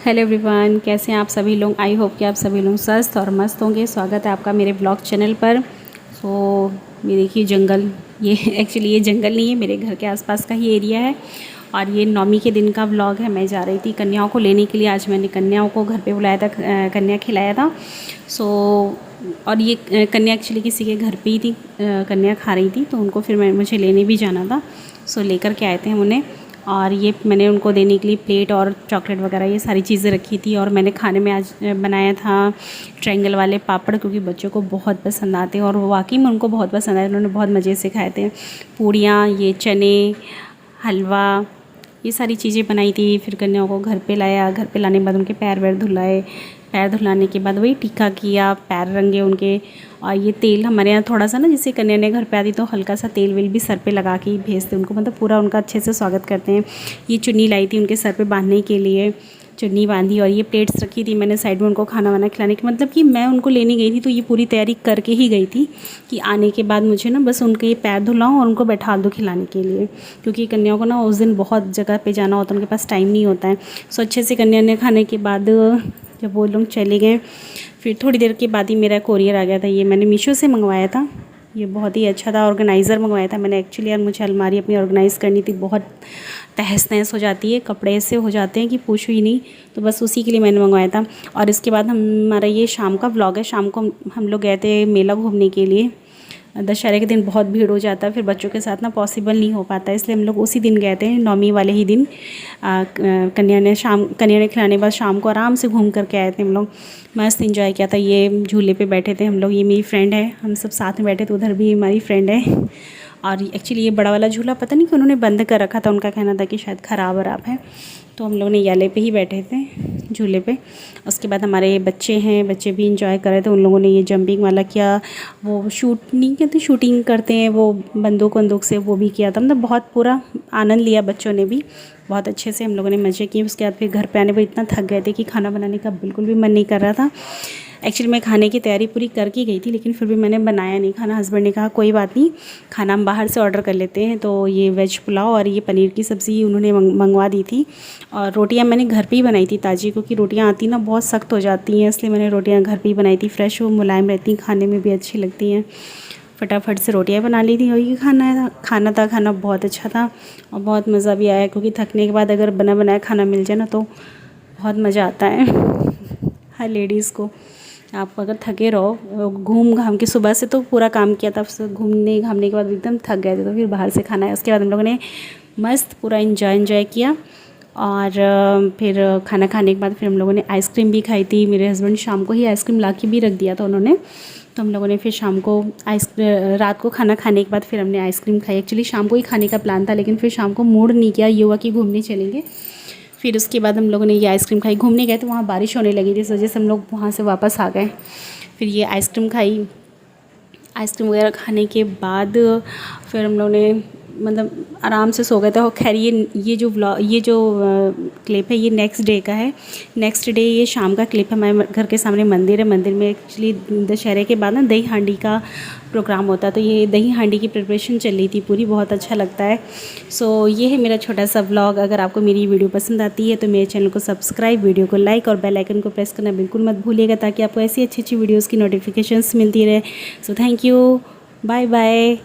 Hello everyone, कैसे हैं आप सभी लोग। आई होप कि आप सभी लोग स्वस्थ और मस्त होंगे। स्वागत है आपका मेरे ब्लॉग चैनल पर। ये देखिए जंगल, ये एक्चुअली ये जंगल नहीं है, मेरे घर के आसपास का ही एरिया है। और ये नौमी के दिन का व्लॉग है। मैं जा रही थी कन्याओं को लेने के लिए। आज मैंने कन्याओं को घर पे बुलाया था, कन्या खिलाया था। और ये कन्या एक्चुअली किसी के घर पे ही थी, कन्या खा रही थी, तो उनको फिर मुझे लेने भी जाना था। लेकर के आए थे हम उन्हें। और ये मैंने उनको देने के लिए प्लेट और चॉकलेट वगैरह ये सारी चीज़ें रखी थी। और मैंने खाने में आज बनाया था ट्रायंगल वाले पापड़, क्योंकि बच्चों को बहुत पसंद आते हैं और वाकई में उनको बहुत पसंद आए। उन्होंने बहुत मज़े से खाए थे। पूड़ियाँ, ये चने, हलवा, ये सारी चीज़ें बनाई थी। फिर कन्याओं को घर पे लाया। घर पे लाने के बाद उनके पैर वैर धुलाए। पैर धुलाने के बाद वही टीका किया, पैर रंगे उनके। और ये तेल हमारे यहाँ थोड़ा सा ना, जैसे कन्या ने घर पे आती तो हल्का सा तेल वेल भी सर पे लगा के ही भेजते उनको, मतलब पूरा उनका अच्छे से स्वागत करते हैं। ये चुन्नी लाई थी उनके सर पे बांधने के लिए, चुन्नी बांधी। और ये प्लेट्स रखी थी मैंने साइड में उनको खाना वाना खिलाने की। मतलब कि मैं उनको लेने गई थी तो ये पूरी तैयारी करके ही गई थी कि आने के बाद मुझे ना बस उनके पैर धुलाऊँ और उनको बैठा दो खिलाने के लिए, क्योंकि कन्याओं को ना उस दिन बहुत जगह पे जाना होता है, उनके पास टाइम नहीं होता है। अच्छे से कन्या ने खाने के बाद जब वो लोग चले गए, फिर थोड़ी देर के बाद ही मेरा कोरियर आ गया था। ये मैंने मीशो से मंगवाया था। ये बहुत ही अच्छा था। ऑर्गेनाइज़र मंगवाया था मैंने एक्चुअली, यार मुझे अलमारी अपनी ऑर्गेनाइज़ करनी थी। बहुत तहस नहस हो जाती है, कपड़े ऐसे हो जाते हैं कि पूछो ही नहीं। तो बस उसी के लिए मैंने मंगवाया था। और इसके बाद हमारा ये शाम का व्लॉग है। शाम को हम लोग गए थे मेला घूमने के लिए। दशहरे के दिन बहुत भीड़ हो जाता है, फिर बच्चों के साथ ना पॉसिबल नहीं हो पाता, इसलिए हम लोग उसी दिन गए थे, नौमी वाले ही दिन। कन्या ने खिलाने के बाद शाम को आराम से घूम करके आए थे हम लोग। मस्त एंजॉय किया था। ये झूले पे बैठे थे हम लोग। ये मेरी फ्रेंड है, हम सब साथ में बैठे थे। उधर भी हमारी फ्रेंड है। और एक्चुअली ये बड़ा वाला झूला पता नहीं कि उन्होंने बंद कर रखा था, उनका कहना था कि शायद ख़राब वराब है, तो हम लोग ने याले पे ही बैठे थे, झूले पे। उसके बाद हमारे बच्चे हैं, बच्चे भी इंजॉय कर रहे थे। उन लोगों ने ये जंपिंग वाला किया, वो शूट नहीं कहते, शूटिंग करते हैं वो बंदूक से, वो भी किया था। मतलब बहुत पूरा आनंद लिया बच्चों ने भी, बहुत अच्छे से हम लोगों ने मज़े किए। उसके बाद फिर घर पे आने पर इतना थक गए थे कि खाना बनाने का बिल्कुल भी मन नहीं कर रहा था। एक्चुअली मैं खाने की तैयारी पूरी करके गई थी, लेकिन फिर भी मैंने बनाया नहीं खाना। हस्बैंड ने कहा कोई बात नहीं, खाना हम बाहर से ऑर्डर कर लेते हैं। तो ये वेज पुलाव और ये पनीर की सब्ज़ी उन्होंने मंगवा दी थी। और रोटियां मैंने घर पे ही बनाई थी ताज़ी, क्योंकि रोटियां आती ना बहुत सख्त हो जाती हैं, इसलिए मैंने रोटियां घर पे ही बनाई थी। फ्रेश, वो मुलायम रहती हैं, खाने में भी अच्छी लगती हैं। फटाफट से रोटियां बना ली थी। और ये खाना बहुत अच्छा था और बहुत मज़ा भी आया, क्योंकि थकने के बाद अगर बना बनाया खाना मिल जाए ना तो बहुत मज़ा आता है। हर लेडीज़ को, आप अगर थके रहो, घूम घाम के सुबह से तो पूरा काम किया था, घूमने घामने के बाद एकदम थक गए थे, तो फिर बाहर से खाना है। उसके बाद हम लोगों ने मस्त पूरा इंजॉय किया। और फिर खाना खाने के बाद फिर हम लोगों ने आइसक्रीम भी खाई थी। मेरे हस्बैंड शाम को ही आइसक्रीम ला के भी रख दिया था उन्होंने। तो हम लोगों ने फिर शाम को रात को खाना खाने के बाद फिर हमने आइसक्रीम खाई। एक्चुअली शाम को ही खाने का प्लान था, लेकिन फिर शाम को मूड नहीं किया, ये हुआ कि घूमने चलेंगे। फिर उसके बाद हम लोगों ने ये आइसक्रीम खाई। घूमने गए तो वहाँ बारिश होने लगी थी, इस वजह से हम लोग वहाँ से वापस आ गए। फिर ये आइसक्रीम खाई। आइसक्रीम वगैरह खाने के बाद फिर हम लोग ने मतलब आराम से सो गए थे। और खैर ये जो क्लिप है ये नेक्स्ट डे का है। नेक्स्ट डे ये शाम का क्लिप है। हमारे घर के सामने मंदिर है। मंदिर में एक्चुअली दशहरे के बाद ना दही हांडी का प्रोग्राम होता है, तो ये दही हांडी की प्रिपरेशन चल रही थी पूरी, बहुत अच्छा लगता है। ये है मेरा छोटा सा व्लॉग। अगर आपको मेरी वीडियो पसंद आती है तो मेरे चैनल को सब्सक्राइब, वीडियो को लाइक और बेल आइकन को प्रेस करना बिल्कुल मत भूलिएगा, ताकि आपको ऐसी अच्छी वीडियोज़ की नोटिफिकेशंस मिलती रहे। Thank you, bye bye.